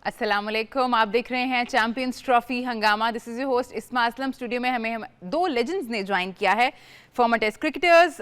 अस्सलाम वालेकुम, आप देख रहे हैं चैंपियंस ट्रॉफी हंगामा। दिस इज योर होस्ट इस्मा असलम। स्टूडियो में हमें दो लेजेंड्स ने ज्वाइन किया है, former test cricketers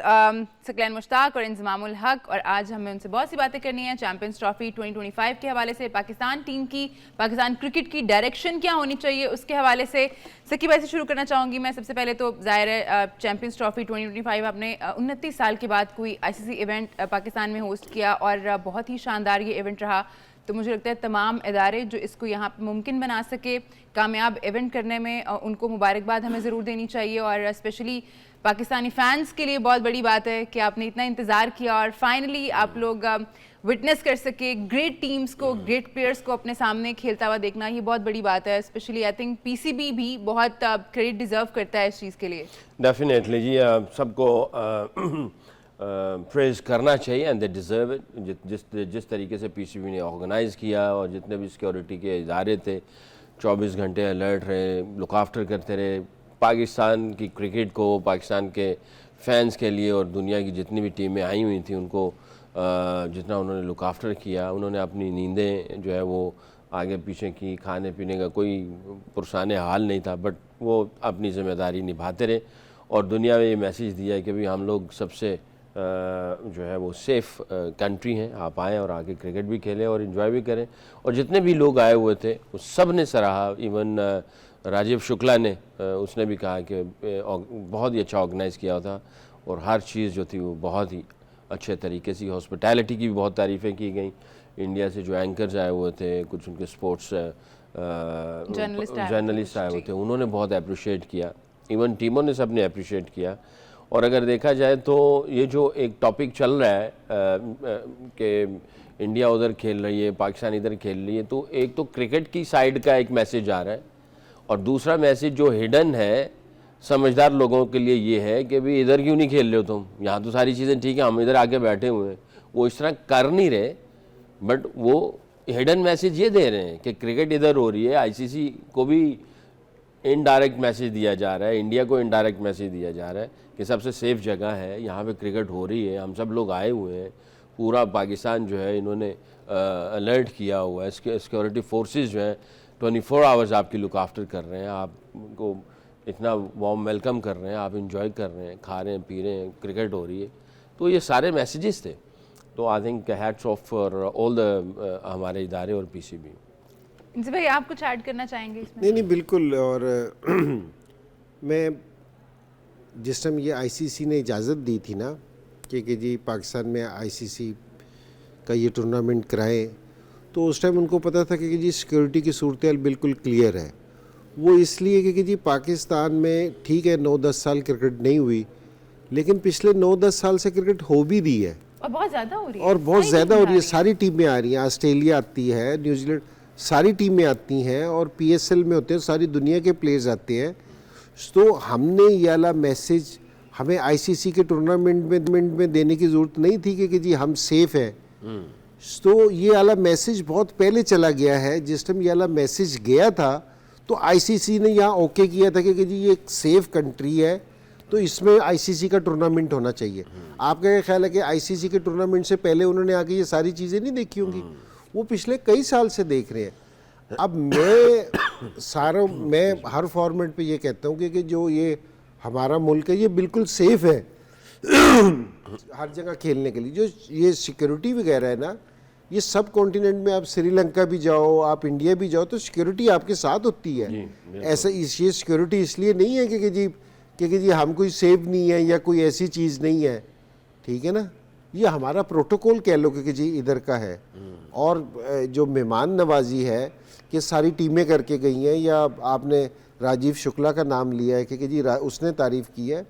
Saqlain Mushtaq और इंजमामुल हक, और आज हमें उनसे बहुत सी बातें करनी है चैंपियंस ट्रॉफी 2025 के हवाले से, पाकिस्तान टीम की, पाकिस्तान क्रिकेट की डायरेक्शन क्या होनी चाहिए उसके हवाले से। सकी भाई से शुरू करना चाहूँगी मैं। सबसे पहले तो ज़ाहिर है चैंपियंस ट्रॉफी 2025 आपने 29 साल के बाद कोई ICC इवेंट पाकिस्तान में होस्ट किया और बहुत ही शानदार ये इवेंट रहा। तो मुझे लगता है तमाम इदारे जो इसको यहाँ पे मुमकिन बना सके, कामयाब इवेंट करने में, उनको मुबारकबाद हमें ज़रूर देनी चाहिए। और स्पेशली पाकिस्तानी फ़ैन्स के लिए बहुत बड़ी बात है कि आपने इतना इंतज़ार किया और फाइनली आप लोग विटनेस कर सके ग्रेट टीम्स को, ग्रेट प्लेयर्स को अपने सामने खेलता हुआ देखना, ये बहुत बड़ी बात है। स्पेशली आई थिंक PCB भी बहुत क्रेडिट डिज़र्व करता है इस चीज़ के लिए। डेफिनेटली जी, सबको प्रेज करना चाहिए एंड दे डिज़र्व इट। जिस तरीके से PCB ने ऑर्गेनाइज़ किया और जितने भी सिक्योरिटी के इदारे थे 24 घंटे अलर्ट रहे, लुक आफ्टर करते रहे पाकिस्तान की क्रिकेट को, पाकिस्तान के फैंस के लिए, और दुनिया की जितनी भी टीमें आई हुई थी उनको जितना उन्होंने लुक आफ्टर किया। उन्होंने अपनी नींदें जो है वो आगे पीछे की, खाने पीने का कोई पुरसाने हाल नहीं था, बट वो अपनी ज़िम्मेदारी निभाते रहे और दुनिया में ये मैसेज दिया है कि भाई हम लोग सबसे जो है वो सेफ़ कंट्री हैं, आप आएँ और आके क्रिकेट भी खेलें और इन्जॉय भी करें। और जितने भी लोग आए हुए थे वो सब ने सराहा। इवन राजीव शुक्ला ने उसने भी कहा कि बहुत ही अच्छा ऑर्गेनाइज़ किया था और हर चीज़ जो थी वो बहुत ही अच्छे तरीके से, हॉस्पिटैलिटी की भी बहुत तारीफ़ें की गई। इंडिया से जो एंकर्स आए हुए थे, कुछ उनके स्पोर्ट्स जर्नलिस्ट आए हुए थे, उन्होंने बहुत अप्रिशिएट किया। इवन टीमों ने सब ने अप्रिशिएट किया। और अगर देखा जाए तो ये जो एक टॉपिक चल रहा है कि इंडिया उधर खेल रही है, पाकिस्तान इधर खेल रही है, तो एक तो क्रिकेट की साइड का एक मैसेज आ रहा है और दूसरा मैसेज जो हिडन है समझदार लोगों के लिए ये है कि भाई इधर क्यों नहीं खेल रहे हो तुम, यहाँ तो सारी चीज़ें ठीक है, हम इधर आके बैठे हुए हैं। वो इस तरह कर नहीं रहे, बट वो हिडन मैसेज ये दे रहे हैं कि क्रिकेट इधर हो रही है। ICC को भी इनडायरेक्ट मैसेज दिया जा रहा है, इंडिया को इनडायरेक्ट मैसेज दिया जा रहा है कि सबसे सेफ़ जगह है, यहाँ पे क्रिकेट हो रही है, हम सब लोग आए हुए हैं। पूरा पाकिस्तान जो है इन्होंने अलर्ट किया हुआ है, सिक्योरिटी फोर्सेस जो हैं 24 आवर्स आपकी लुक आफ्टर कर रहे हैं, आपको इतना वार्म वेलकम कर रहे हैं, आप इंजॉय कर रहे हैं, खा रहे हैं, पी रहे हैं, क्रिकेट हो रही है। तो ये सारे मैसेजेस थे। तो I think hats off for all the हमारे इदारे और PCB। जी भाई, आप कुछ ऐड करना चाहेंगे इसमें? नहीं बिल्कुल। और मैं जिस टाइम ये ICC ने इजाज़त दी थी ना कि जी पाकिस्तान में ICC का ये टूर्नामेंट कराएं, तो उस टाइम उनको पता था कि जी सिक्योरिटी की सूरत हाल बिल्कुल क्लियर है। वो इसलिए कि जी पाकिस्तान में ठीक है 9-10 साल क्रिकेट नहीं हुई, लेकिन पिछले 9-10 साल से क्रिकेट हो भी रही है और बहुत ज़्यादा हो रही है, और बहुत ज़्यादा हो रही है। सारी टीमें आ रही हैं, ऑस्ट्रेलिया आती है, न्यूजीलैंड, सारी टीमें आती हैं और PSL में होते हैं, सारी दुनिया के प्लेयर्स आते हैं। तो हमने ये वाला मैसेज हमें ICC के टूर्नामेंट में देने की ज़रूरत नहीं थी कि जी हम सेफ़ हैं। तो ये वाला मैसेज बहुत पहले चला गया है। जिस टाइम ये वाला मैसेज गया था तो ICC ने यहाँ ओके किया था कि जी ये एक सेफ़ कंट्री है, तो इसमें ICC का टूर्नामेंट होना चाहिए। आपका क्या ख्याल है कि ICC के टूर्नामेंट से पहले उन्होंने आके ये सारी चीज़ें नहीं देखी होंगी? वो पिछले कई साल से देख रहे हैं। अब मैं हर फॉर्मेट पे ये कहता हूँ कि जो ये हमारा मुल्क है ये बिल्कुल सेफ़ है हर जगह खेलने के लिए। जो ये सिक्योरिटी वगैरह है ना, ये सब कॉन्टिनेंट में, आप श्रीलंका भी जाओ, आप इंडिया भी जाओ, तो सिक्योरिटी आपके साथ होती है। ऐसा ये सिक्योरिटी इसलिए नहीं है कि जी हम कोई सेफ नहीं है या कोई ऐसी चीज़ नहीं है, ठीक है ना। ये हमारा प्रोटोकॉल कह लो कि जी इधर का है। और जो मेहमान नवाजी है कि सारी टीमें करके गई हैं, या आपने राजीव शुक्ला का नाम लिया है कि जी उसने तारीफ़ की है,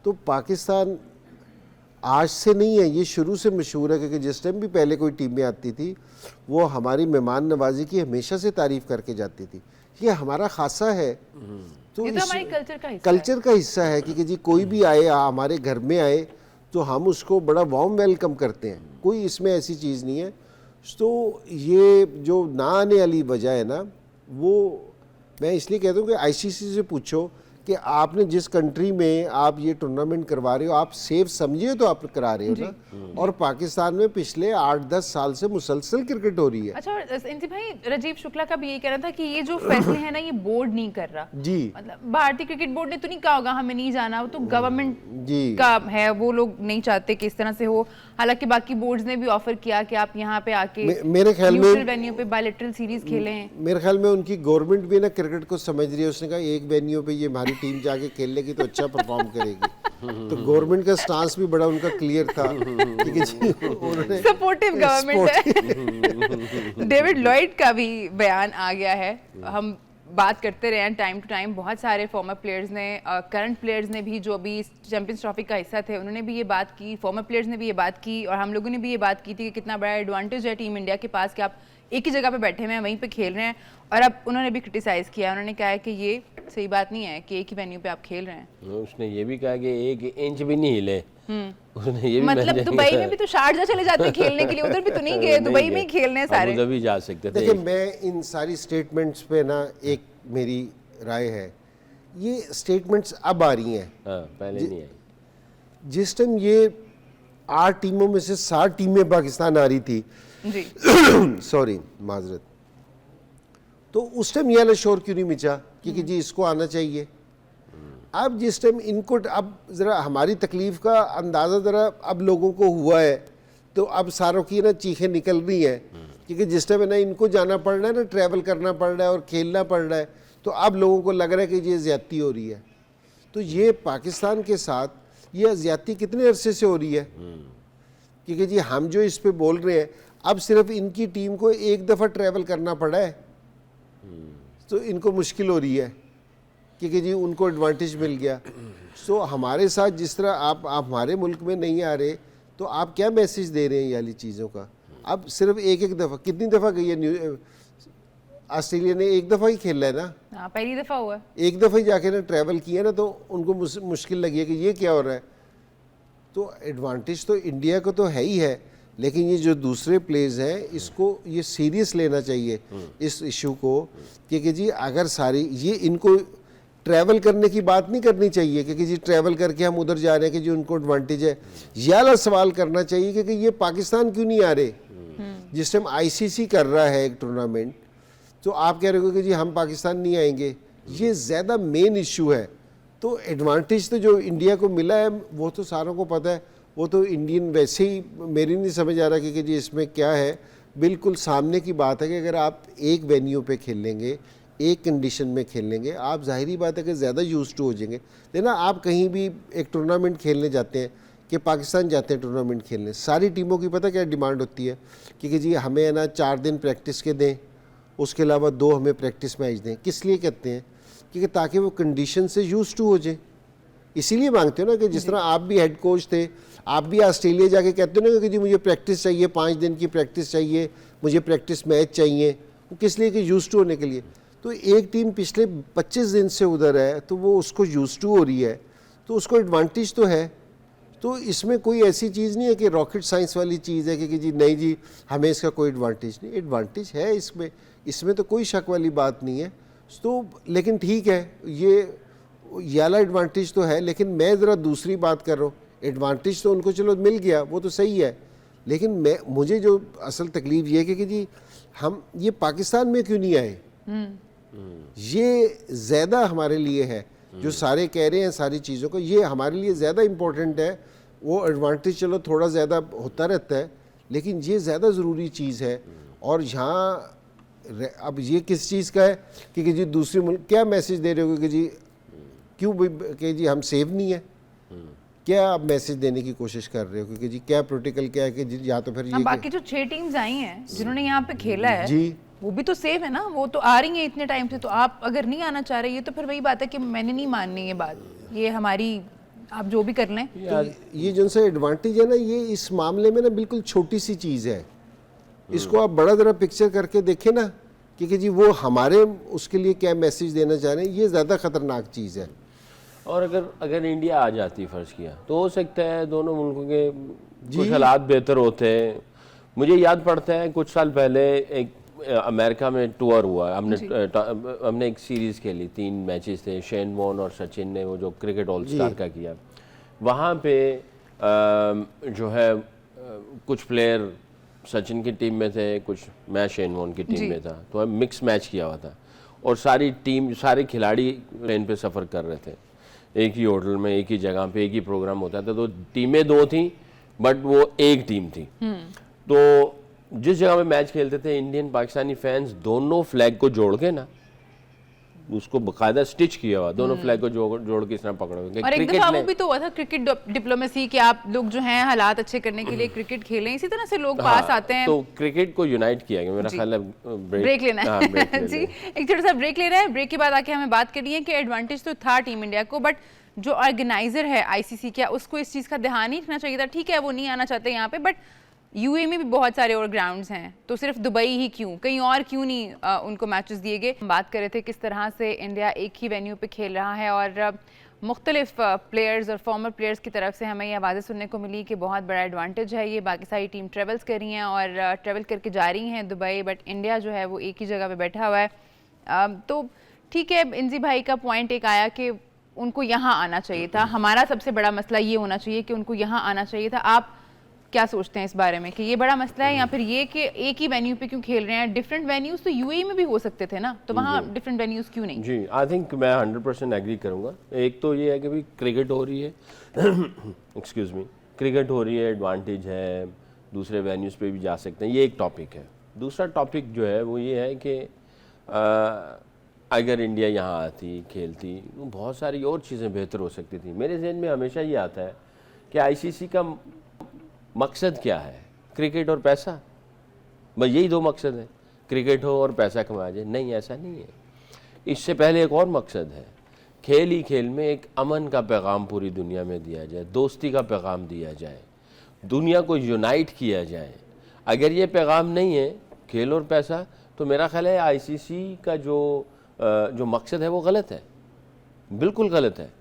तो पाकिस्तान आज से नहीं है, ये शुरू से मशहूर है कि जिस टाइम भी पहले कोई टीमें आती थी वो हमारी मेहमान नवाजी की हमेशा से तारीफ़ करके जाती थी। ये हमारा खासा है। तो ये तो हमारे कल्चर का हिस्सा है कि जी कोई भी आए, हमारे घर में आए, तो हम उसको बड़ा वार्म वेलकम करते हैं। कोई इसमें ऐसी चीज़ नहीं है। तो ये जो ना आने वाली वजह है ना, वो मैं इसलिए कहता हूँ कि ICC से पूछो कि आपने जिस कंट्री में आप ये टूर्नामेंट करवा रहे हो, आप सेफ समझिए तो आप करा रहे हो ना। और पाकिस्तान में पिछले 8-10 साल से मुसलसल क्रिकेट हो रही है। अच्छा, और इंति भाई, राजीव शुक्ला का भी यही कहना था कि ये जो फैसले हैं ना, ये बोर्ड नहीं कर रहा जी। मतलब भारतीय क्रिकेट बोर्ड ने तो नहीं कहा होगा हमें नहीं जाना, वो तो गवर्नमेंट जी का है, वो लोग नहीं चाहते कि इस तरह से हो। हालांकि बाकी बोर्ड्स ने भी ऑफर किया कि आप यहाँ पे आके मेरे ख्याल में न्यूट्रल वेन्यू पे बायलैटरल सीरीज खेलें। मेरे ख्याल में उनकी गवर्नमेंट भी ना क्रिकेट को समझ रही है। उसने कहा एक वेन्यू पे ये हमारी टीम जाके खेल लेगी तो अच्छा परफॉर्म करेगी। तो गवर्नमेंट का स्टांस भी बड़ा उनका क्लियर था। ठीक है जी, उन्होंने सपोर्टिव गवर्नमेंट है। डेविड लॉयड का भी बयान आ गया है। हम बात करते रहे हैं टाइम टू टाइम, बहुत सारे फॉर्मर प्लेयर्स ने, करंट प्लेयर्स ने भी, जो अभी चैंपियंस ट्रॉफी का हिस्सा थे, उन्होंने भी ये बात की, फॉर्मर प्लेयर्स ने भी ये बात की, और हम लोगों ने भी ये बात की थी कि कितना बड़ा एडवांटेज है टीम इंडिया के पास कि आप एक ही जगह पे बैठे हुए हैं, वहीं पे खेल रहे हैं। और अब उन्होंने भी क्रिटिसाइज किया, उन्होंने कहा है कि ये सही बात नहीं है कि एक ही वेन्यू पे आप खेल रहे हैं। उसने ये भी कहा कि 1 इंच भी नहीं हिले। उसने ये भी मतलब दुबई में भी तो शारजा चले जाते हैं खेलने के लिए, उधर भी तो नहीं गए, दुबई में ही खेलने हैं सारे। अबू धाबी जा सकते थे। देखिए, मैं इन सारी स्टेटमेंट्स पे ना एक मेरी राय है, ये स्टेटमेंट्स अब आ रही हैं। हाँ, पहले नहीं आई। जिस टाइम ये 8 टीमों में से 7 टीमें पाकिस्तान आ रही थी, जी सॉरी माजरत, तो उस टाइम ये वाला शोर क्यों नहीं मिचा कि जी इसको आना चाहिए। अब जिस टाइम इनको, अब ज़रा हमारी तकलीफ़ का अंदाज़ा ज़रा अब लोगों को हुआ है, तो अब सारों की ना चीखें निकल रही हैं, क्योंकि जिस टाइम ना इनको जाना पड़ रहा है ना, ट्रैवल करना पड़ रहा है और खेलना पड़ रहा है, तो अब लोगों को लग रहा है कि ये ज़्यादती हो रही है। तो ये पाकिस्तान के साथ ये ज़्यादती कितने अरसे से हो रही है, क्योंकि जी हम जो इस पे बोल रहे हैं, अब सिर्फ इनकी टीम को एक दफ़ा ट्रैवल करना पड़ा है तो इनको मुश्किल हो रही है, क्योंकि जी उनको एडवांटेज मिल गया। सो हमारे साथ जिस तरह आप हमारे मुल्क में नहीं आ रहे, तो आप क्या मैसेज दे रहे हैं ये वाली चीज़ों का। अब सिर्फ एक दफ़ा, कितनी दफ़ा गई है ऑस्ट्रेलिया ने, एक दफ़ा ही खेला है ना। हाँ, पहली दफ़ा हुआ, एक दफ़ा ही जाके ना ट्रैवल किया ना, तो उनको मुश्किल लगी है कि ये क्या हो रहा है। तो एडवांटेज तो इंडिया को तो है ही है, लेकिन ये जो दूसरे प्लेयर्स हैं, इसको ये सीरियस लेना चाहिए इस इशू को, क्योंकि जी अगर सारी ये इनको ट्रैवल करने की बात नहीं करनी चाहिए, क्योंकि जी ट्रैवल करके हम उधर जा रहे हैं कि जो उनको एडवांटेज है, ये वाला सवाल करना चाहिए क्योंकि ये पाकिस्तान क्यों नहीं आ रहे। जिस टाइम आईसीसी कर रहा है एक टूर्नामेंट, तो आप कह रहे हो कि जी हम पाकिस्तान नहीं आएंगे, ये ज़्यादा मेन इशू है। तो एडवांटेज तो जो इंडिया को मिला है वो तो सारों को पता है, वो तो इंडियन वैसे ही, मेरी नहीं समझ आ रहा कि जी इसमें क्या है। बिल्कुल सामने की बात है कि अगर आप एक वेन्यू पे खेलेंगे, एक कंडीशन में खेलेंगे, आप जाहिरी बात है कि ज़्यादा यूज टू हो जाएंगे। लेकिन आप कहीं भी एक टूर्नामेंट खेलने जाते हैं, कि पाकिस्तान जाते हैं टूर्नामेंट खेलने, सारी टीमों की पता क्या डिमांड होती है कि जी हमें ना 4 दिन प्रैक्टिस के दें, उसके अलावा 2 हमें प्रैक्टिस मैच दें। किस लिए कहते हैं? क्योंकि ताकि वो कंडीशन से यूज टू हो जाए। इसीलिए मांगते हो ना कि जिस तरह आप भी हेड कोच थे, आप भी ऑस्ट्रेलिया जाके कहते हो ना कि जी मुझे प्रैक्टिस चाहिए, 5 दिन की प्रैक्टिस चाहिए, मुझे प्रैक्टिस मैच चाहिए। वो किस लिए कि यूज टू होने के लिए। तो एक टीम पिछले 25 दिन से उधर है, तो वो उसको यूज टू हो रही है, तो उसको एडवांटेज तो है। तो इसमें कोई ऐसी चीज़ नहीं है कि रॉकेट साइंस वाली चीज़ है कि जी नहीं जी हमें इसका कोई एडवांटेज नहीं। एडवांटेज है इसमें तो कोई शक वाली बात नहीं है। तो लेकिन ठीक है, ये वाला एडवांटेज तो है, लेकिन मैं ज़रा दूसरी बात कर रहा हूँ। एडवांटेज तो उनको चलो मिल गया, वो तो सही है, लेकिन मुझे जो असल तकलीफ ये है कि जी हम ये पाकिस्तान में क्यों नहीं आए, ये ज़्यादा हमारे लिए है। जो सारे कह रहे हैं सारी चीज़ों को, ये हमारे लिए ज़्यादा इम्पोर्टेंट है। वो एडवांटेज चलो थोड़ा ज़्यादा होता रहता है, लेकिन ये ज़्यादा ज़रूरी चीज़ है। और यहाँ अब ये किस चीज़ का है कि जी दूसरे मुल्क क्या मैसेज दे रहे हो कि जी क्यों कि जी हम सेफ नहीं है, क्या आप मैसेज देने की कोशिश कर रहे हो? क्योंकि जी क्या प्रोटोकॉल क्या है कि जी या तो फिर ये बाकी जो 6 टीम्स आई हैं जिन्होंने यहाँ पे खेला है जी वो भी तो सेफ है ना, वो तो आ रही हैं इतने टाइम से। तो आप अगर नहीं आना चाह रहे, ये तो फिर वही बात है कि मैंने नहीं माननी ये बात, ये हमारी, आप जो भी कर लें। तो ये जो सा एडवांटेज है ना, ये इस मामले में ना बिल्कुल छोटी सी चीज़ है। इसको आप बड़ा ज़रा पिक्चर करके देखें ना कि जी वो हमारे उसके लिए क्या मैसेज देना चाह रहे हैं, ये ज़्यादा ख़तरनाक चीज़ है। और अगर इंडिया आ जाती फर्ज किया तो हो सकता है दोनों मुल्कों के कुछ हालात बेहतर होते हैं। मुझे याद पड़ता है कुछ साल पहले एक अमेरिका में टूर हुआ, हमने एक सीरीज़ खेली, 3 मैचेस थे, शेन वॉर्न और सचिन ने वो जो क्रिकेट ऑल स्टार का किया। वहाँ पे जो है कुछ प्लेयर सचिन की टीम में थे, कुछ मैं शेन वॉर्न की टीम में था, तो मिक्स मैच किया हुआ था और सारी टीम, सारे खिलाड़ी ट्रेन पे सफ़र कर रहे थे, एक ही होटल में, एक ही जगह पे, एक ही प्रोग्राम होता था। तो टीमें 2 थी बट वो एक टीम थी। तो जिस जगह में मैच खेलते थे, इंडियन पाकिस्तानी फैंस दोनों फ्लैग को जोड़ के ना, उसको बकायदा स्टिच किया हुआ, दोनों फ्लैग को जोड़ के इस तरह पकड़े हुए। और एक दफा वो भी तो हुआ था क्रिकेट डिप्लोमेसी कि आप लोग जो हैं हालात अच्छे करने के लिए क्रिकेट खेलें, इसी तरह से लोग पास आते हैं। तो क्रिकेट को यूनाइट किया गया, मेरा ख्याल है ब्रेक लेना है। जी, एक छोटा सा ब्रेक ले रहे हैं। ब्रेक के बाद आके हमें बात करनी है कि एडवांटेज तो था टीम इंडिया को, बट जो ऑर्गेनाइजर है आईसीसी, क्या उसको इस चीज़ का ध्यान नहीं रखना चाहिए था? ठीक है वो नहीं आना चाहते यहाँ पे, बट यूए में भी बहुत सारे और ग्राउंड्स हैं, तो सिर्फ दुबई ही क्यों, कहीं और क्यों नहीं उनको मैचेस दिए गए? हम बात कर रहे थे किस तरह से इंडिया एक ही वेन्यू पे खेल रहा है और मुख्तलिफ प्लेयर्स और फॉर्मर प्लेयर्स की तरफ से हमें ये आवाज़ें सुनने को मिली कि बहुत बड़ा एडवांटेज है ये, बाकी सारी टीम ट्रेवल्स कर रही हैं और ट्रेवल करके जा रही हैं दुबई, बट इंडिया जो है वो एक ही जगह पर बैठा हुआ है। तो ठीक है, इंजी भाई का पॉइंट एक आया कि उनको यहाँ आना चाहिए था। हमारा सबसे बड़ा मसला ये होना चाहिए कि उनको यहाँ आना चाहिए था। आप क्या सोचते हैं इस बारे में कि ये बड़ा मसला है या फिर ये कि एक ही वेन्यू पे क्यों खेल रहे हैं? डिफरेंट वेन्यूज तो यूएई में भी हो सकते थे ना, तो वहाँ डिफरेंट वेन्यूज क्यों नहीं? जी, आई थिंक मैं 100% एग्री करूँगा। एक तो ये है कि भाई क्रिकेट हो रही है एक्सक्यूज मी, क्रिकेट हो रही है, एडवांटेज है, दूसरे वेन्यूज़ पे भी जा सकते हैं, ये एक टॉपिक है। दूसरा टॉपिक जो है वो ये है कि अगर इंडिया यहाँ आती, खेलती, तो बहुत सारी और चीज़ें बेहतर हो सकती थी। मेरे जहन में हमेशा ये आता है कि आईसीसी का मकसद क्या है? क्रिकेट और पैसा, बस यही 2 मकसद है, क्रिकेट हो और पैसा कमाया जाए। नहीं, ऐसा नहीं है। इससे पहले एक और मकसद है, खेल ही खेल में एक अमन का पैगाम पूरी दुनिया में दिया जाए, दोस्ती का पैगाम दिया जाए, दुनिया को यूनाइट किया जाए। अगर ये पैगाम नहीं है, खेल और पैसा, तो मेरा ख्याल है आईसीसी का जो मकसद है वो गलत है, बिल्कुल गलत है।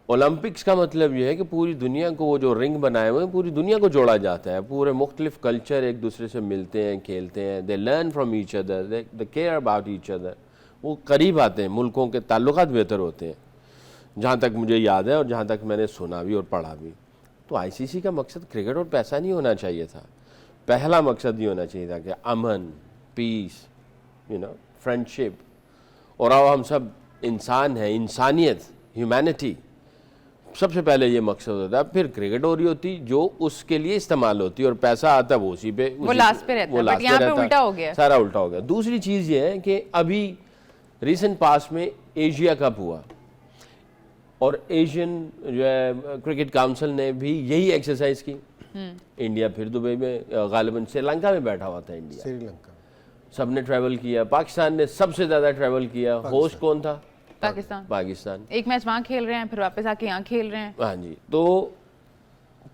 ओलंपिक्स का मतलब ये है कि पूरी दुनिया को, वो जो रिंग बनाए हुए हैं, पूरी दुनिया को जोड़ा जाता है, पूरे मुख्तलिफ कल्चर एक दूसरे से मिलते हैं, खेलते हैं, they learn from each other, they care about each other, वो करीब आते हैं, मुल्कों के ताल्लुकात बेहतर होते हैं, जहाँ तक मुझे याद है और जहाँ तक मैंने सुना भी और पढ़ा भी। तो आईसीसी का मकसद क्रिकेट और पैसा नहीं होना चाहिए था। पहला मकसद ये होना चाहिए था कि अमन, पीस, फ्रेंडशिप, और अब हम सब इंसान हैं, इंसानियत, ह्यूमैनिटी, सबसे पहले ये मकसद होता है। फिर क्रिकेट हो रही होती जो उसके लिए इस्तेमाल होती, और पैसा आता वो उसी पे, वो लास्ट पे रहता है, बट यहाँ पे उल्टा हो गया, सारा उल्टा हो गया। दूसरी चीज़ ये है कि अभी रिसेंट पास में एशिया कप हुआ और एशियन जो है क्रिकेट काउंसिल ने भी यही एक्सरसाइज की। इंडिया फिर दुबई में, गालिबन श्रीलंका में बैठा हुआ था इंडिया, श्रीलंका सबने ट्रैवल किया, पाकिस्तान ने सबसे ज़्यादा ट्रैवल किया। होस्ट कौन था? पाकिस्तान। एक मैच वहाँ खेल रहे हैं, फिर वापस आके यहाँ खेल रहे हैं। हाँ जी। तो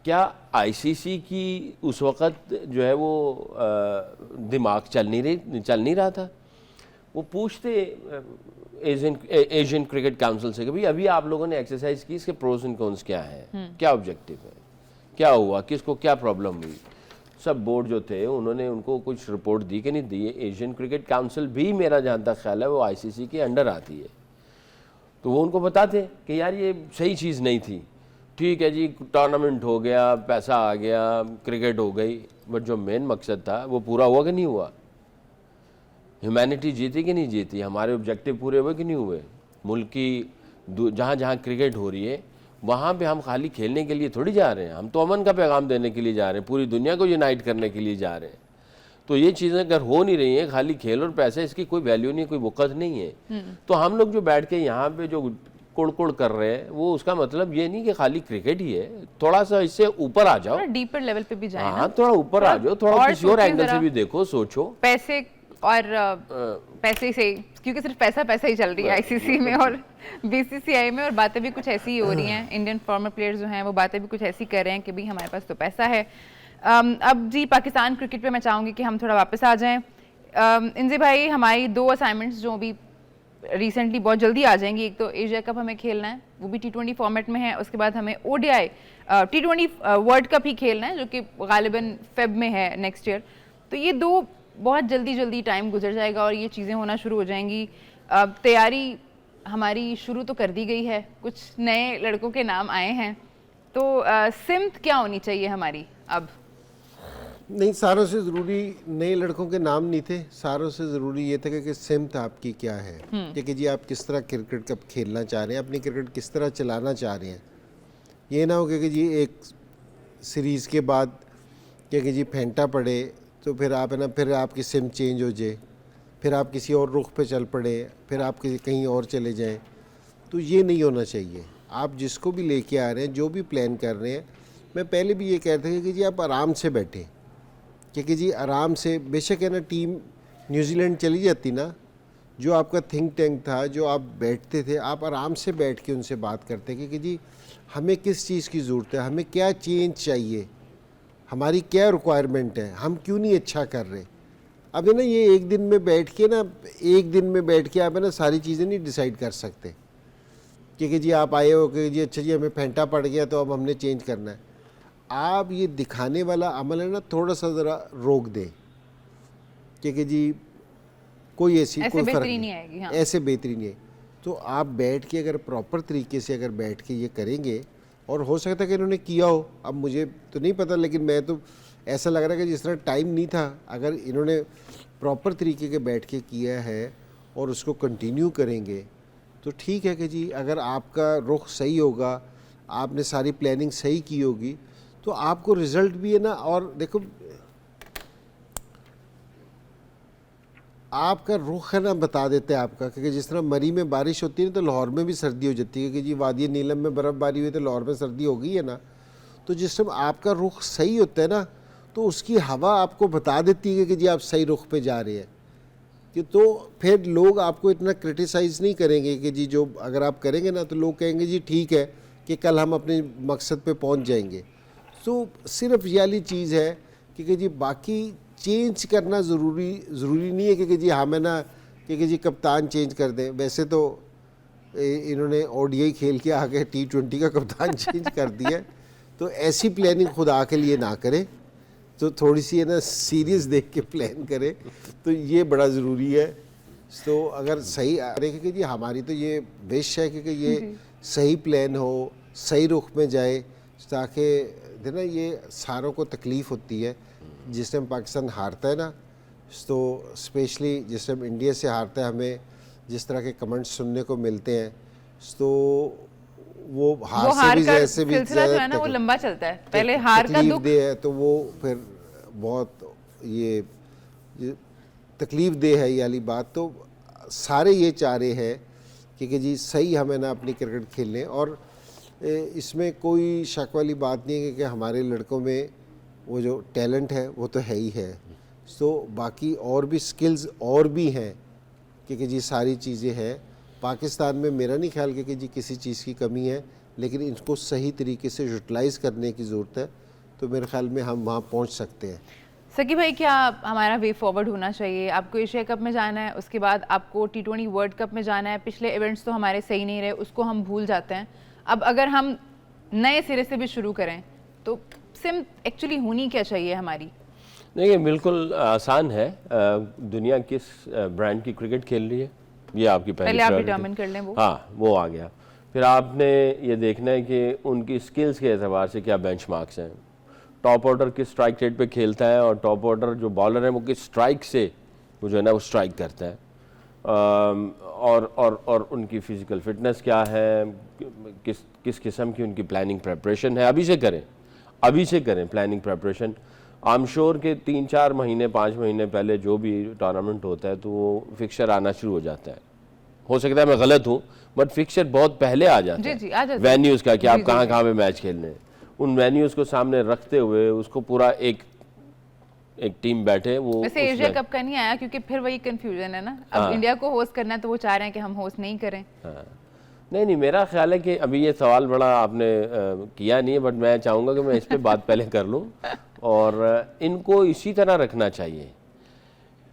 क्या आईसीसी की उस वक़्त जो है वो दिमाग चल नहीं रहा था? वो पूछते एशियन क्रिकेट काउंसिल से कि भाई अभी आप लोगों ने एक्सरसाइज की, इसके प्रोज एंड कॉन्स क्या हैं, क्या ऑब्जेक्टिव है, क्या हुआ, किसको क्या प्रॉब्लम हुई। सब बोर्ड जो थे उन्होंने उनको कुछ रिपोर्ट दी कि नहीं दी है। एशियन क्रिकेट काउंसिल भी, मेरा जहाँ तक ख्याल है, वो आईसीसी के अंडर आती है, तो वो उनको बताते कि यार ये सही चीज़ नहीं थी। ठीक है जी, टूर्नामेंट हो गया, पैसा आ गया, क्रिकेट हो गई, बट जो मेन मकसद था वो पूरा हुआ कि नहीं हुआ? ह्यूमैनिटी जीती कि नहीं जीती? हमारे ऑब्जेक्टिव पूरे हुए कि नहीं हुए? मुल्क की जहाँ जहाँ क्रिकेट हो रही है वहाँ पे हम खाली खेलने के लिए थोड़ी जा रहे हैं, हम तो अमन का पैगाम देने के लिए जा रहे हैं, पूरी दुनिया को यूनाइट करने के लिए जा रहे हैं। तो ये चीज़ें अगर हो नहीं रही हैं, खाली खेल और पैसे, इसकी कोई वैल्यू नहीं, कोई वक़्त नहीं है। तो हम लोग जो बैठ के यहाँ पे जो कुड़ कर रहे हैं, वो उसका मतलब ये नहीं कि खाली क्रिकेट ही है, थोड़ा सा इससे ऊपर आ जाओ, डीपर लेवल पे भी जाए। हाँ, थोड़ा ऊपर आ जाओ, थोड़ा किसी और एंगल से भी देखो, सोचो। पैसे और पैसे से, क्योंकि सिर्फ पैसा ही चल रही है आईसीसी में और बीसीसीआई में, और बातें भी कुछ ऐसी ही हो रही हैं। इंडियन फॉर्मर प्लेयर्स जो हैं वो बातें भी कुछ ऐसी कर रहे हैं कि भाई हमारे पास तो पैसा है। अब जी पाकिस्तान क्रिकेट पे मैं चाहूँगी कि हम थोड़ा वापस आ जाएं। इंजी भाई, हमारी 2 असाइनमेंट्स जो भी रिसेंटली बहुत जल्दी आ जाएंगी, एक तो एशिया कप हमें खेलना है, वो भी T20 फॉर्मेट में है, उसके बाद हमें ODI T20 वर्ल्ड कप ही खेलना है जो कि गालिबन फेब में है नेक्स्ट ईयर। तो ये 2 बहुत जल्दी टाइम गुजर जाएगा और ये चीज़ें होना शुरू हो जाएंगी। तैयारी हमारी शुरू तो कर दी गई है, कुछ नए लड़कों के नाम आए हैं, तो सिमत क्या होनी चाहिए हमारी अब? नहीं, सारों से ज़रूरी नए लड़कों के नाम नहीं थे, सारों से ज़रूरी ये था कि सिमत आपकी क्या है, कि जी आप किस तरह क्रिकेट कब खेलना चाह रहे हैं, अपनी क्रिकेट किस तरह चलाना चाह रहे हैं। ये ना हो कि जी एक सीरीज़ के बाद कि जी फेंटा पड़े तो फिर आप है ना, फिर आपकी सिमत चेंज हो जाए, फिर आप किसी और रुख पे चल पड़े, फिर आप किसी कहीं और चले जाएं। तो ये नहीं होना चाहिए। आप जिसको भी लेके आ रहे हैं, जो भी प्लान कर रहे हैं, मैं पहले भी ये कहता था कि जी आप आराम से बैठें, क्योंकि जी आराम से, बेशक है ना टीम न्यूजीलैंड चली जाती ना, जो आपका थिंक टैंक था, जो आप बैठते थे, आप आराम से बैठ के उनसे बात करते कि जी हमें किस चीज़ की ज़रूरत है, हमें क्या चेंज चाहिए, हमारी क्या रिक्वायरमेंट है, हम क्यों नहीं अच्छा कर रहे। अब है ना ये एक दिन में बैठ के आप है ना सारी चीज़ें नहीं डिसाइड कर सकते, क्योंकि जी आप आए हो कि जी अच्छा जी हमें फेंटा पड़ गया तो अब हमने चेंज करना है। आप ये दिखाने वाला अमल है ना थोड़ा सा ज़रा रोक दें, क्योंकि जी कोई ऐसी कोई फर्क नहीं आएगी। हाँ। ऐसे बेहतरी नहीं है। तो आप बैठ के अगर प्रॉपर तरीके से अगर बैठ के ये करेंगे, और हो सकता है कि इन्होंने किया हो, अब मुझे तो नहीं पता, लेकिन मैं तो ऐसा लग रहा है कि जिस तरह टाइम नहीं था, अगर इन्होंने प्रॉपर तरीके के बैठ के किया है और उसको कंटिन्यू करेंगे तो ठीक है कि जी अगर आपका रुख सही होगा, आपने सारी प्लानिंग सही की होगी, तो आपको रिज़ल्ट भी है ना। और देखो आपका रुख है ना बता देते हैं आपका, क्योंकि जिस तरह मरी में बारिश होती है ना तो लाहौर में भी सर्दी हो जाती है, कि जी वादी नीलम में बर्फ़बारी हुई तो लाहौर में सर्दी हो गई है ना। तो जिस समय आपका रुख सही होता है ना, तो उसकी हवा आपको बता देती है कि जी आप सही रुख पे जा रहे हैं, कि तो फिर लोग आपको इतना क्रिटिसाइज़ नहीं करेंगे कि जी जो अगर आप करेंगे ना तो लोग कहेंगे जी ठीक है कि कल हम अपने मकसद पे पहुंच जाएंगे। तो सिर्फ ये वाली चीज़ है कि जी बाकी चेंज करना ज़रूरी नहीं है कि जी हमें ना कि जी कप्तान चेंज कर दें। वैसे तो इन्होंने ओडीआई खेल के आगे T20 का कप्तान चेंज कर दिया है, तो ऐसी प्लानिंग खुदा के लिए ना करें, तो थोड़ी सी है ना सीरियस देख के प्लान करें, तो ये बड़ा ज़रूरी है। तो अगर सही कि जी हमारी तो ये विश है कि ये सही प्लान हो, सही रुख में जाए, ताकि है ना ये सारों को तकलीफ़ होती है जिस टाइम पाकिस्तान हारता है ना, तो स्पेशली जिस टाइम इंडिया से हारता है, हमें जिस तरह के कमेंट्स सुनने को मिलते हैं, तो वो हार से भी ज़्यादा ना वो लंबा चलता है, पहले हार का दुख दे है, तो वो फिर बहुत ये तकलीफ़ दे है ये वाली बात। तो सारे ये चाह रहे हैं कि जी सही हमें ना अपनी क्रिकेट खेलने, और इसमें कोई शक वाली बात नहीं है कि हमारे लड़कों में वो जो टैलेंट है वो तो है ही है। तो बाकी और भी स्किल्स और भी हैं कि जी सारी चीज़ें हैं पाकिस्तान में। मेरा नहीं ख्याल कि जी किसी चीज़ की कमी है, लेकिन इनको सही तरीके से यूटिलाइज़ करने की ज़रूरत है, तो मेरे ख्याल में हम वहाँ पहुँच सकते हैं। सकी भाई, क्या हमारा वे फॉरवर्ड होना चाहिए? आपको एशिया कप में जाना है, उसके बाद आपको T20 वर्ल्ड कप में जाना है। पिछले इवेंट्स तो हमारे सही नहीं रहे, उसको हम भूल जाते हैं। अब अगर हम नए सिरे से भी शुरू करें तो सिम एक्चुअली होनी क्या चाहिए हमारी? देखिए बिल्कुल आसान है। दुनिया किस ब्रांड की क्रिकेट खेल रही है ये आपकी पहले आप डिटरमिन कर लें। वो आ गया। फिर आपने ये देखना है कि उनकी स्किल्स के एतबार से क्या बेंचमार्क्स हैं, टॉप ऑर्डर किस स्ट्राइक रेट पे खेलता है, और टॉप ऑर्डर जो बॉलर है वो किस स्ट्राइक से वो जो है ना वो स्ट्राइक करता है, और उनकी फ़िज़िकल फिटनेस क्या है, किस किस्म की उनकी प्लानिंग प्रेपरेशन है। अभी से करें planning preparation. I am sure कि 3-4 महीने 5 महीने पहले जो भी टूर्नामेंट होता है तो वो फिक्सचर आना शुरू हो जाता है। हो सकता है मैं गलत हूँ, बट फिक्सचर बहुत पहले आ जाता है वेन्यूज़ का, कि आप कहाँ पे मैच खेलने हैं। उन वेन्यूज़ को सामने रखते हुए उसको पूरा एक टीम बैठे। वो वैसे एशिया कप का नहीं आया क्योंकि फिर वही कंफ्यूजन है ना। अब इंडिया को होस्ट करना है तो वो चाह रहे हैं कि हम होस्ट नहीं करें। नहीं, मेरा ख्याल है कि अभी ये सवाल बड़ा आपने किया नहीं है, बट मैं चाहूँगा कि मैं इस पर बात पहले कर लूँ, और इनको इसी तरह रखना चाहिए।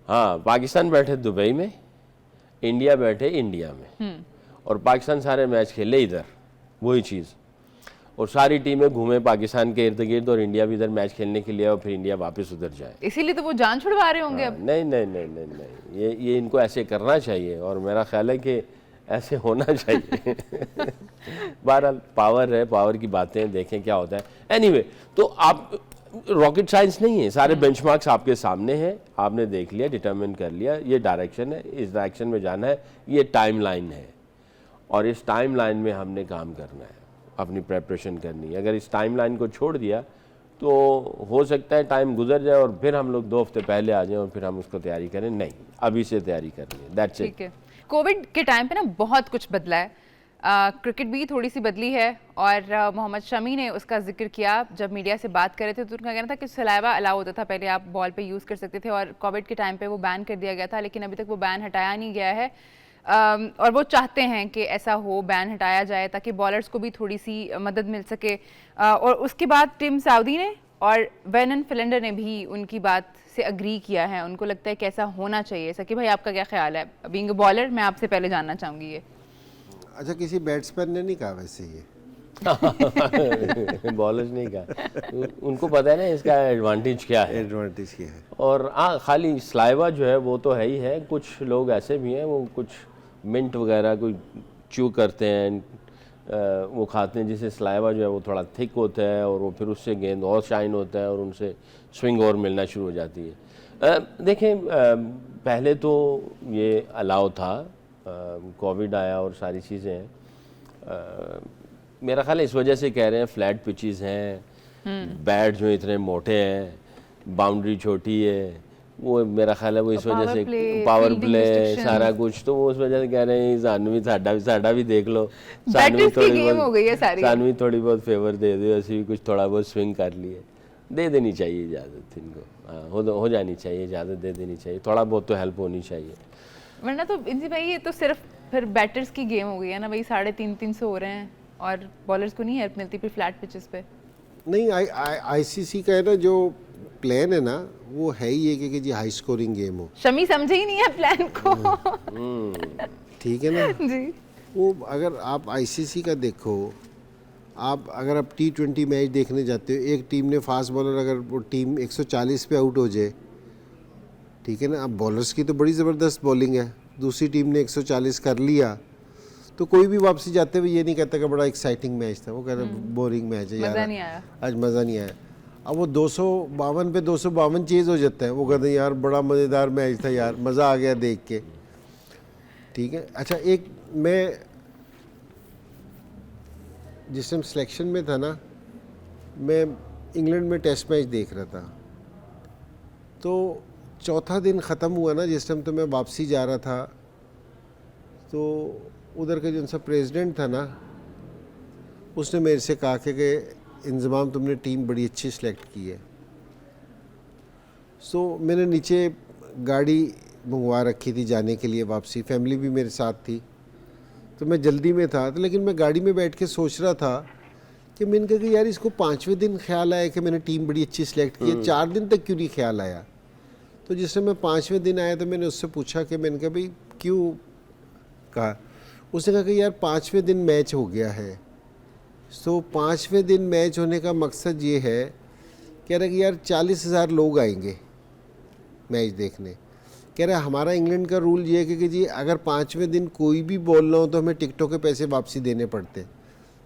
हाँ, पाकिस्तान बैठे दुबई में, इंडिया बैठे इंडिया में, और पाकिस्तान सारे मैच खेले इधर, वही चीज़। और सारी टीमें घूमें पाकिस्तान के इर्द गिर्द और इंडिया भी इधर मैच खेलने के लिए और फिर इंडिया वापस उधर जाए। इसीलिए तो वो जान छुड़वा रहे होंगे अब। नहीं नहीं नहीं नहीं नहीं, ये इनको ऐसे करना चाहिए और मेरा ख्याल है कि ऐसे होना चाहिए। बहरहाल पावर है, पावर की बातें देखें क्या होता है। एनीवे, तो आप रॉकेट साइंस नहीं है, सारे बेंचमार्क्स आपके सामने हैं, आपने देख लिया, डिटरमिन कर लिया, ये डायरेक्शन है, इस डायरेक्शन में जाना है, ये टाइमलाइन है और इस टाइमलाइन में हमने काम करना है, अपनी प्रेपरेशन करनी है। अगर इस टाइमलाइन को छोड़ दिया तो हो सकता है टाइम गुजर जाए और फिर हम लोग 2 हफ्ते पहले आ जाएं और फिर हम उसको तैयारी करें। नहीं, अभी से तैयारी करनी है, दैट्स इट। ठीक है। कोविड के टाइम पे ना बहुत कुछ बदला है, क्रिकेट भी थोड़ी सी बदली है और मोहम्मद शमी ने उसका जिक्र किया जब मीडिया से बात कर रहे थे, तो उनका कहना था कि सलाइवा अलाउ होता था, पहले आप बॉल पे यूज़ कर सकते थे और कोविड के टाइम पे वो बैन कर दिया गया था, लेकिन अभी तक वो बैन हटाया नहीं गया है। और वो चाहते हैं कि ऐसा हो, बैन हटाया जाए ताकि बॉलर्स को भी थोड़ी सी मदद मिल सके। और उसके बाद टिम साउदी ने और वेनन फिलेंडर ने भी उनकी बात से अग्री किया है, उनको लगता है कि ऐसा होना चाहिए। सकी भाई, आपका क्या ख्याल है? बीइंग अ बॉलर मैं आपसे पहले जानना चाहूँगी ये। अच्छा, किसी बैट्समैन ने नहीं कहा वैसे ये। बॉलर्स नहीं कहा, उनको पता है ना इसका एडवांटेज क्या है। एडवांटेज क्या है। और हाँ, खाली सलाइवा जो है वो तो है ही है, कुछ लोग ऐसे भी हैं वो कुछ मिंट वगैरह कोई च्यू करते हैं, वो खाते हैं, जिससे सलाइवा जो है वो थोड़ा थिक होता है और वो फिर उससे गेंद और शाइन होता है और उनसे स्विंग और मिलना शुरू हो जाती है। देखें, पहले तो ये अलाउ था, कोविड आया और सारी चीज़ें हैं, मेरा ख्याल है इस वजह से कह रहे हैं फ्लैट पिचेस हैं, बैट जो इतने मोटे हैं, बाउंड्री छोटी है, वो मेरा ख्याल है वो इस वजह से पावर प्ले सारा कुछ, तो वो उस वजह से कह रहे हैं सानवी साडा भी देख लो, सानवी थोड़ी बहुत फेवर दे दो, ऐसे भी कुछ थोड़ा बहुत स्विंग कर लिए, दे देनी चाहिए इजाज़त इनको। हाँ, हो जानी चाहिए इजाज़त, दे देनी चाहिए, थोड़ा बहुत तो हेल्प होनी चाहिए। वरना तो इंजी भाई ये तो सिर्फ फिर बैटर्स की गेम हो गई है ना भाई, 350 हो रहे हैं और बॉलर्स को नहीं हेल्प मिलती फिर फ्लैट पिचेस पे। नहीं, आईसीसी का है ना जो प्लान है ना, वो है ही है कि जी हाई स्कोरिंग गेम हो। शमी समझे ही नहीं है प्लान को। ठीक है ना जी। वो अगर आप आईसीसी का देखो, आप अगर आप T20 मैच देखने जाते हो, एक टीम ने फास्ट बॉलर, अगर वो टीम 140 पे आउट हो जाए, ठीक है ना, अब बॉलर्स की तो बड़ी ज़बरदस्त बॉलिंग है, दूसरी टीम ने 140 कर लिया तो कोई भी वापसी जाते हुए ये नहीं कहता कि बड़ा एक्साइटिंग मैच था, वो कहता बोरिंग मैच है यार, आज मज़ा नहीं आया। अब वो 252 पे 252 चेज़ हो जाता है, वो कहते हैं यार बड़ा मज़ेदार मैच था यार, मज़ा आ गया देख के। ठीक है। अच्छा, एक मैं जिस टाइम सिलेक्शन में था ना, मैं इंग्लैंड में टेस्ट मैच देख रहा था, तो चौथा दिन ख़त्म हुआ ना जिस टाइम, तो मैं वापसी जा रहा था, तो उधर का जो उनका प्रेसिडेंट था ना, उसने मेरे से कहा कि इंजमाम तुमने टीम बड़ी अच्छी सेलेक्ट की है। सो मैंने नीचे गाड़ी मंगवा रखी थी जाने के लिए वापसी, फैमिली भी मेरे साथ थी, तो मैं जल्दी में था, तो लेकिन मैं गाड़ी में बैठ के सोच रहा था कि मैंने कहा कि यार इसको 5वें दिन ख्याल आया कि मैंने टीम बड़ी अच्छी सेलेक्ट की है, 4 दिन तक क्यों नहीं ख्याल आया। तो जिससे मैं 5वें दिन आया तो मैंने उससे पूछा कि मैंने कहा भाई क्यों कहा, उसने कहा कि यार 5वें दिन मैच हो गया है। सो 5वें दिन मैच होने का मकसद ये है, कह रहा कि यार 40,000 लोग आएंगे मैच देखने। कह रहा हमारा इंग्लैंड का रूल ये है कि जी अगर 5वें दिन कोई भी बॉल ना हो तो हमें टिकटों के पैसे वापसी देने पड़ते।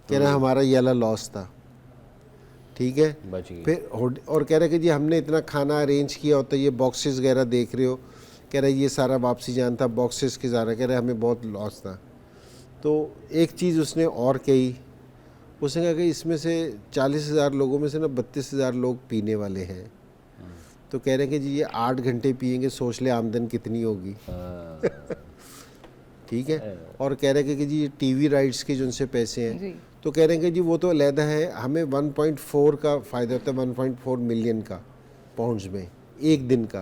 कह रहा हमारा ये वाला लॉस था। ठीक है, फिर और कह रहे कि जी हमने इतना खाना अरेंज किया होता, ये बॉक्सेस वगैरह देख रहे हो, कह रहे ये सारा वापसी जान था, बॉक्सेस के सारा, कह रहे हमें बहुत लॉस था। तो एक चीज़ उसने और कही, उसने कहा कि इसमें से 40,000 लोगों में से ना 32,000 लोग पीने वाले हैं, तो कह रहे हैं कि जी ये 8 घंटे पियेंगे, सोच ले आमदन कितनी होगी। ठीक है, और कह रहे हैं कि जी ये टीवी राइट्स के जो उनसे पैसे हैं, तो कह रहे हैं कि जी वो तो अलहदा है, हमें 1.4 का फ़ायदा होता है, 1.4 मिलियन का पाउंड्स में एक दिन का।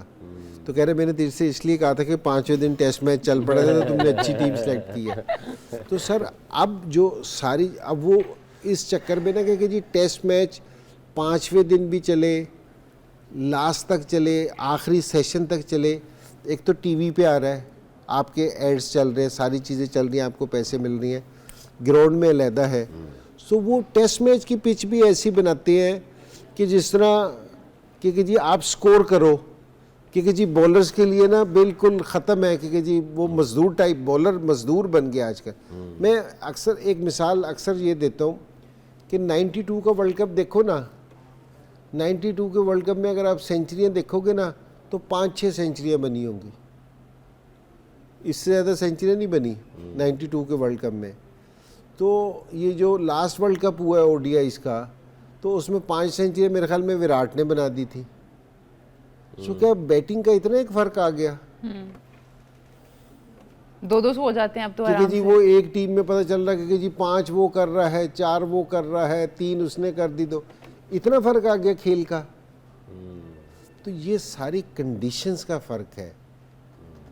तो कह रहे मैंने तेरे से इसलिए कहा था कि 5वें दिन टेस्ट मैच चल पड़ा था, तो तुमने अच्छी टीम सेलेक्ट की है। तो सर अब जो सारी, अब वो इस चक्कर में ना कि जी टेस्ट मैच 5वें दिन भी चले, लास्ट तक चले, आखिरी सेशन तक चले, एक तो टीवी पे आ रहा है, आपके एड्स चल रहे हैं, सारी चीज़ें चल रही हैं, आपको पैसे मिल रही हैं, ग्राउंड में अलहदा है। सो वो टेस्ट मैच की पिच भी ऐसी बनाते हैं कि जिस तरह कि जी आप स्कोर करो, क्योंकि जी बॉलर्स के लिए ना बिल्कुल ख़त्म है, क्योंकि जी वो मज़दूर टाइप बॉलर मज़दूर बन गया आजकल। मैं अक्सर एक मिसाल अक्सर ये देता हूँ कि 92 का वर्ल्ड कप देखो ना, 92 के वर्ल्ड कप में अगर आप सेंचुरियाँ देखोगे ना तो 5-6 सेंचुरियाँ बनी होंगी, इससे ज़्यादा सेंचुरियाँ नहीं बनी 92 के वर्ल्ड कप में। तो ये जो लास्ट वर्ल्ड कप हुआ है ओडीआई का, तो उसमें 5 सेंचुरियाँ मेरे ख्याल में विराट ने बना दी थी। सो क्या बैटिंग का इतना एक फ़र्क आ गया, 2-2 हो जाते हैं अब तो क्योंकि आराम जी से। वो एक टीम में पता चल रहा है कि जी 5 वो कर रहा है, 4 वो कर रहा है, 3 उसने कर दी, तो इतना फ़र्क आ गया खेल का। तो ये सारी कंडीशंस का फ़र्क है,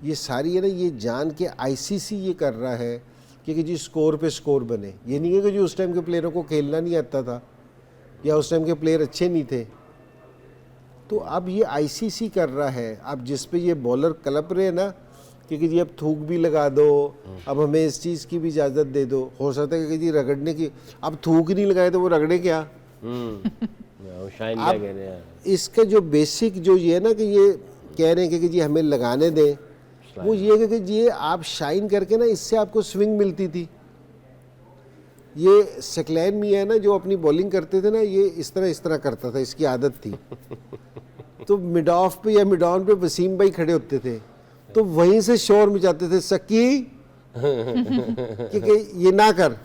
ये सारी है ना, ये जान के आईसीसी ये कर रहा है कि जी स्कोर पे स्कोर बने। ये नहीं है कि जो उस टाइम के प्लेयरों को खेलना नहीं आता था या उस टाइम के प्लेयर अच्छे नहीं थे, तो अब ये आईसीसी कर रहा है। अब जिस पे ये बॉलर कलप रहे हैं ना, क्योंकि जी अब थूक भी लगा दो, अब हमें इस चीज़ की भी इजाज़त दे दो। हो सकता है कि जी रगड़ने की, अब थूक नहीं लगाए तो वो रगड़े क्या। शाइन क्या कह रहे हैं, इसका जो बेसिक जो ये है ना कि ये कह रहे हैं कि जी हमें लगाने दें, वो ये है कि जी आप शाइन करके ना, इससे आपको स्विंग मिलती थी। ये सकलैन मियां है ना, जो अपनी बॉलिंग करते थे ना, ये इस तरह करता था, इसकी आदत थी। तो मिड ऑफ पे या मिड ऑन पे वसीम भाई खड़े होते थे, तो वहीं से शोर मचाते थे, सकी क्योंकि ये ना कर,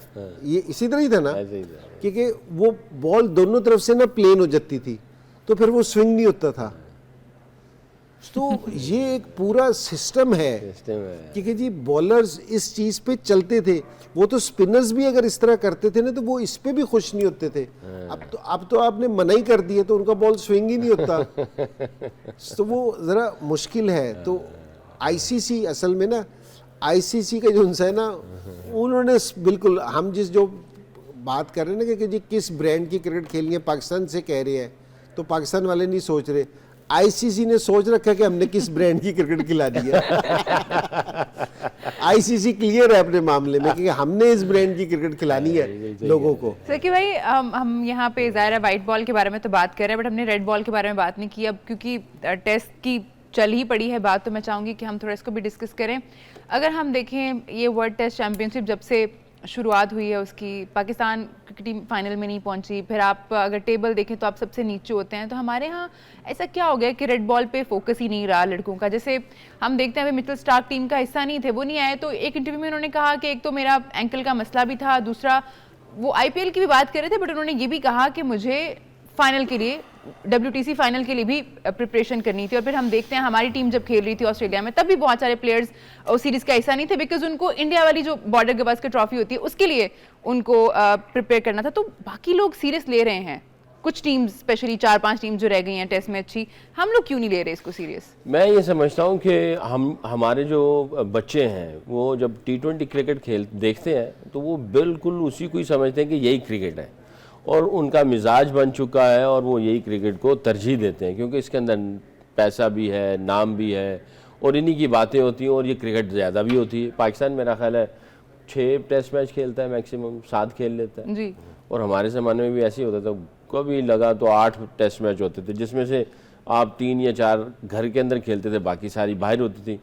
ये इसी तरह ही था ना, ऐसे ही था। क्योंकि वो बॉल दोनों तरफ से ना प्लेन हो जाती थी, तो फिर वो स्विंग नहीं होता था। तो ये एक पूरा सिस्टम है, सिस्टम है। क्योंकि जी बॉलर्स इस चीज़ पे चलते थे। वो तो स्पिनर्स भी अगर इस तरह करते थे ना, तो वो इस पे भी खुश नहीं होते थे। अब तो आपने मना ही कर दिया, तो उनका बॉल स्विंग ही नहीं होता। तो वो ज़रा मुश्किल है। तो आईसीसी असल में ना, आईसीसी का जो उनसा है ना, उन्होंने बिल्कुल हम जिस जो बात कर रहे हैं ना कि जी किस ब्रांड की क्रिकेट खेलनी है, पाकिस्तान से कह रहे हैं, तो पाकिस्तान वाले नहीं सोच रहे, आईसीसी ने सोच रखा कि हमने किस ब्रांड की क्रिकेट खिलानी है। आईसीसी क्लियर है अपने मामले में कि हमने इस ब्रांड की क्रिकेट खिलानी है लोगों को। सर कि भाई हम यहाँ पे ज़ाहिर है वाइट बॉल के बारे में तो बात कर रहे हैं, बट हमने रेड बॉल के बारे में बात नहीं की। अब क्योंकि टेस्ट की चल ही पड़ी है बात, तो मैं चाहूँगी कि हम थोड़ा इसको भी डिस्कस करें। अगर हम देखें, ये वर्ल्ड टेस्ट चैम्पियनशिप जब से शुरुआत हुई है उसकी, पाकिस्तान की टीम फाइनल में नहीं पहुंची। फिर आप अगर टेबल देखें तो आप सबसे नीचे होते हैं। तो हमारे यहाँ ऐसा क्या हो गया कि रेड बॉल पे फोकस ही नहीं रहा लड़कों का। जैसे हम देखते हैं मिचेल स्टार्क टीम का हिस्सा नहीं थे, वो नहीं आए। तो एक इंटरव्यू में उन्होंने कहा कि एक तो मेरा एंकल का मसला भी था, दूसरा वो आईपीएल की भी बात कर रहे थे, बट उन्होंने ये भी कहा कि मुझे फाइनल के लिए, WTC फाइनल के लिए भी प्रिपरेशन करनी थी। और फिर हम देखते हैं हमारी टीम जब खेल रही थी ऑस्ट्रेलिया में, तब भी बहुत सारे प्लेयर्स उस सीरीज का हिस्सा नहीं थे, बिकॉज उनको इंडिया वाली जो बॉर्डर गवास्कर ट्रॉफी होती है उसके लिए उनको प्रिपेयर करना था। तो बाकी लोग सीरियस ले रहे हैं, कुछ टीम्स स्पेशली 4-5 टीम जो रह गई हैं टेस्ट में अच्छी, हम लोग क्यों नहीं ले रहे इसको सीरियस? मैं ये समझता हूँ कि हमारे जो बच्चे हैं वो जब T20 क्रिकेट देखते हैं तो वो बिल्कुल उसी को ही समझते हैं कि यही क्रिकेट है, और उनका मिजाज बन चुका है और वो यही क्रिकेट को तरजीह देते हैं, क्योंकि इसके अंदर पैसा भी है, नाम भी है, और इन्हीं की बातें होती हैं, और ये क्रिकेट ज़्यादा भी होती है। पाकिस्तान मेरा ख्याल है 6 टेस्ट मैच खेलता है, मैक्सिमम 7 खेल लेता है जी। और हमारे ज़माने में भी ऐसे ही होता था, कभी लगा तो 8 टेस्ट मैच होते थे, जिसमें से आप 3 या 4 घर के अंदर खेलते थे, बाकी सारी बाहर होती थी।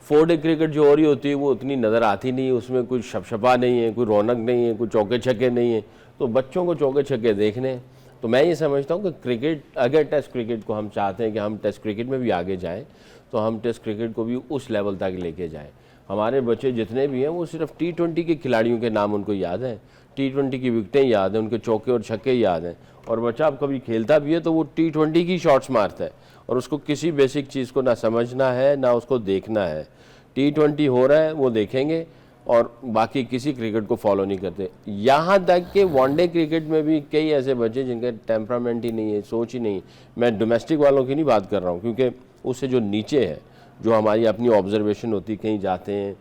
4 डे क्रिकेट जो हो रही होती है वो उतनी नज़र आती नहीं है, उसमें कोई शपशपा नहीं है, कोई रौनक नहीं है, कोई चौके छक्के नहीं है। तो बच्चों को चौके छक्के देखने, तो मैं ये समझता हूँ कि क्रिकेट, अगर टेस्ट क्रिकेट को हम चाहते हैं कि हम टेस्ट क्रिकेट में भी आगे जाएं, तो हम टेस्ट क्रिकेट को भी उस लेवल तक लेके जाएं। हमारे बच्चे जितने भी हैं वो सिर्फ T20 के खिलाड़ियों के नाम उनको याद हैं, T20 की विकटें याद हैं, उनके चौके और छक्के याद हैं, और बच्चा अब कभी खेलता भी है तो वो T20 की शॉट्स मारता है, और उसको किसी बेसिक चीज़ को ना समझना है ना उसको देखना है। T20 हो रहा है वो देखेंगे, और बाकी किसी क्रिकेट को फॉलो नहीं करते। यहाँ तक कि वनडे क्रिकेट में भी कई ऐसे बच्चे जिनके टेम्परामेंट ही नहीं है, सोच ही नहीं। मैं डोमेस्टिक वालों की नहीं बात कर रहा हूँ, क्योंकि उससे जो नीचे है, जो हमारी अपनी ऑब्जर्वेशन होती, कहीं जाते हैं,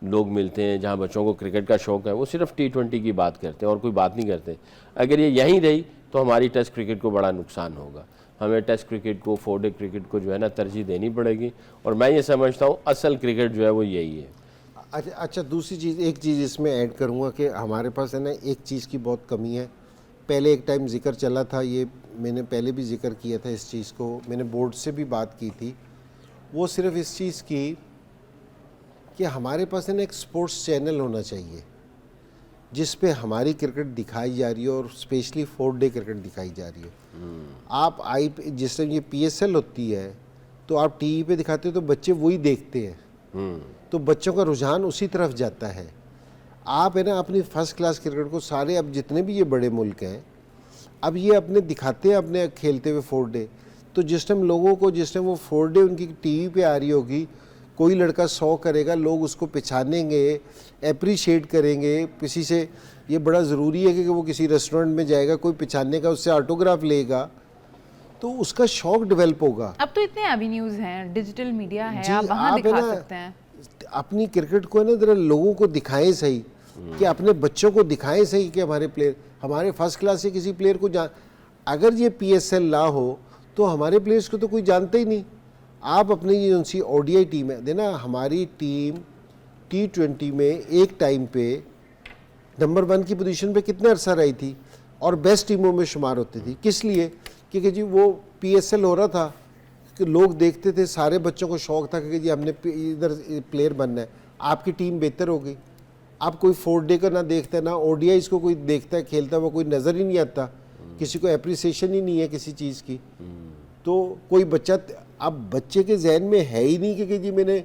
लोग मिलते हैं जहाँ बच्चों को क्रिकेट का शौक़ है, वो सिर्फ T20 की बात करते हैं और कोई बात नहीं करते। अगर ये यहीं रही तो हमारी टेस्ट क्रिकेट को बड़ा नुकसान होगा। हमें टेस्ट क्रिकेट को, 4 डे क्रिकेट को जो है ना तरजीह देनी पड़ेगी, और मैं ये समझता हूँ असल क्रिकेट जो है वो यही है। अच्छा दूसरी चीज़, एक चीज़ इसमें ऐड करूँगा कि हमारे पास है ना एक चीज़ की बहुत कमी है। पहले एक टाइम जिक्र चला था, ये मैंने पहले भी जिक्र किया था इस चीज़ को, मैंने बोर्ड से भी बात की थी, वो सिर्फ इस चीज़ की कि हमारे पास है ना एक स्पोर्ट्स चैनल होना चाहिए जिस पे हमारी क्रिकेट दिखाई जा रही है, और स्पेशली 4 डे क्रिकेट दिखाई जा रही है। आप जिस टाइम ये PSL होती है तो आप टीवी पे दिखाते हो तो बच्चे वही देखते हैं, तो बच्चों का रुझान उसी तरफ जाता है। आप है ना अपनी फर्स्ट क्लास क्रिकेट को सारे, अब जितने भी ये बड़े मुल्क हैं, अब ये अपने दिखाते हैं अपने खेलते हुए 4 डे, तो जिस टाइम लोगों को, जिस टाइम वो 4 डे उनकी टीवी पे आ रही होगी, कोई लड़का 100 करेगा, लोग उसको पहचानेंगे, एप्रिशिएट करेंगे। किसी से ये बड़ा ज़रूरी है कि वो किसी रेस्टोरेंट में जाएगा, कोई पहचानने का, उससे ऑटोग्राफ लेगा, तो उसका शौक डेवलप होगा। अब तो इतने एवेन्यूज हैं, डिजिटल मीडिया है, जी, आप वहाँ आप है दिखा ना सकते हैं। अपनी क्रिकेट को है ना जरा लोगों को दिखाएं सही, कि अपने बच्चों को दिखाएं सही कि हमारे प्लेयर, हमारे फर्स्ट क्लास से किसी प्लेयर को अगर ये PSL ना हो तो हमारे प्लेयर्स को तो कोई जानता ही नहीं। आप अपनी ये उनसी ODI टीम है देना, हमारी टीम T20 में एक टाइम पे नंबर 1 की पोजीशन पे कितने अरसा रही थी और बेस्ट टीमों में शुमार होती थी। किस लिए? क्योंकि जी वो PSL हो रहा था कि लोग देखते थे, सारे बच्चों को शौक था कि जी हमने इधर प्लेयर बनना है। आपकी टीम बेहतर हो गई, आप कोई 4 डे का ना देखता है, ना ODIs को कोई देखता है, खेलता हुआ कोई नज़र ही नहीं आता, किसी को एप्रिसिएशन ही नहीं है किसी चीज़ की। तो कोई बच्चा, अब बच्चे के जहन में है ही नहीं कि जी मैंने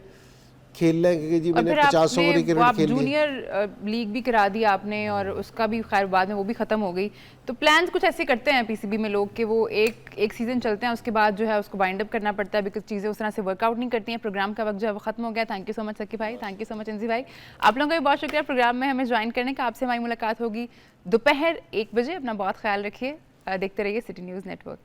खेलना है, कि जी और मैंने फिर 50 ओवर की क्रिकेट आप खेलनी है। जूनियर लीग भी करा दी आपने, और उसका भी खैर बाद में वो भी ख़त्म हो गई। तो प्लान्स कुछ ऐसे करते हैं PCB में लोग कि वो एक सीज़न चलते हैं, उसके बाद जो है उसको बाइंड अप करना पड़ता है, बिकॉज चीज़ें उस तरह से वर्कआउट नहीं करती हैं। प्रोग्राम का वक्त जो है वो ख़त्म हो गया। थैंक यू सो मच सकी भाई, थैंक यू सो मच इंजी भाई, आप लोगों का भी बहुत शुक्रिया प्रोग्राम में हमें ज्वाइन करने का। आपसे हमारी मुलाकात होगी दोपहर 1 बजे। अपना बहुत ख्याल रखिए, देखते रहिए सिटी न्यूज़ नेटवर्क।